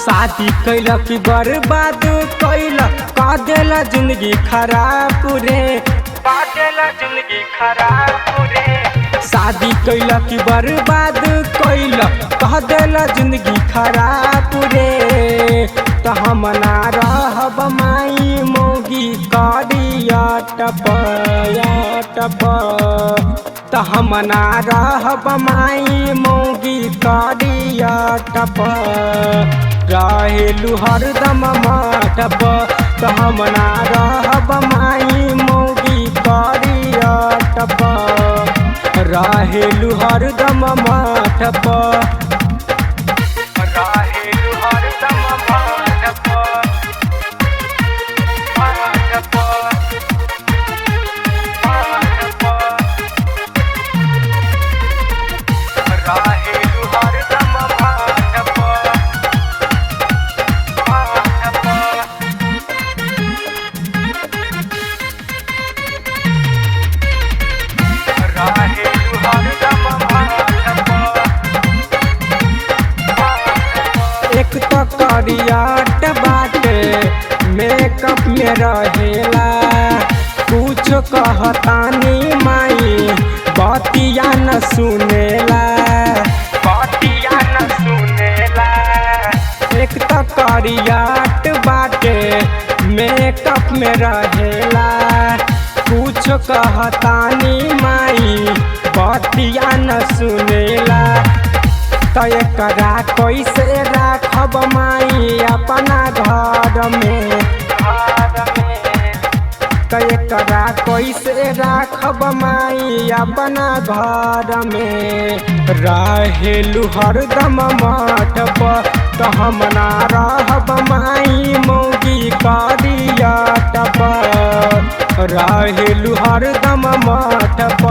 शादी कैलक की बर्बाद कैलक का देला जिंदगी खराब रे, का देला जिंदगी खराब रे। शादी कैलक की बर्बाद कैलक का देला जिंदगी खराब रे। तो हम ना रहब माई मोगी करिया टप तो हम ना रहब माई मोगी करिया टप रहेलु हरदम माटप। तो हम ना रहब माई मोगी करिया टप रहेलु हरदम माटप। रहेलु हरदम माटप रहेलु हरदम माटप। एक तो करियाट बाटे मेकअप में रहेला, कुछ कहतानी माई बतिया न सुनेला, बतिया न सुनेला। एक तो करियाट बाटे मेकअप में रहेला, कुछ कहतानी माई बतिया न सुनेला। तो एकरा कैसे राखब माई अपना घर में, तो एकरा कैसे राखब माई अपना घर में। रहेलु हरदम मठप तो हम ना रहब माई मौगी करिया टप रहेलु हरदम मठप।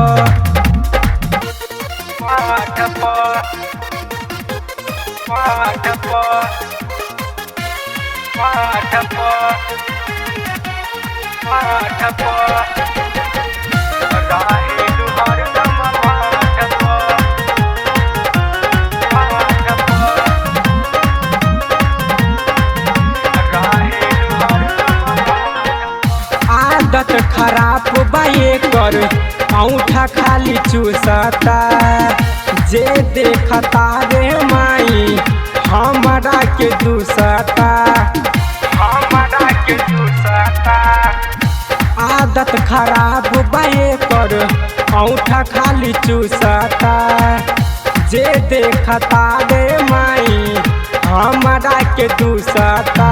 आदत खराब बाए कर औंठा खाली चूसता, जे देखता रे माई हमरा के दूसता, हमरा के दूसता। आदत खराब बाए कर औंठा खाली चूसता, जे देखता रे माई हमरा के दूसता।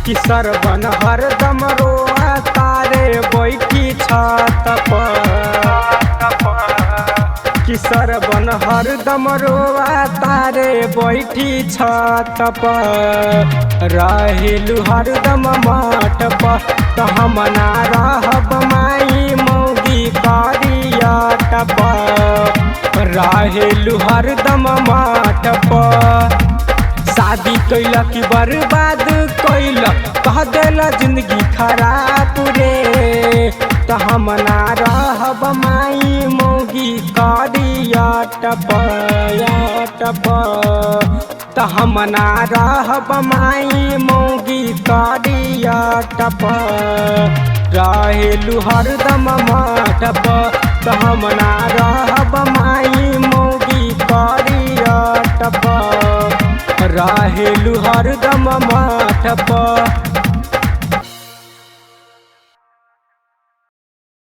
कि सरवन हरदम रोता रे बैठी छत पर, कि सरवन हरदम रोता रे बैठी छत पर रहेलु हरदम मठप। तो हम ना रहब माई मौगी करिया टप रहेलु हरदम मठप। शादी कैलक की बर्बाद कैलक कह देला जिंदगी खराब रे। तो हम ना रहब माई मौगी करिया टप तो हम ना रहब माई मौगी करिया टप रहेलु हरदम मठप। तो हम ना रहब माई मौगी करिया टप रहेलु हरदम मठप।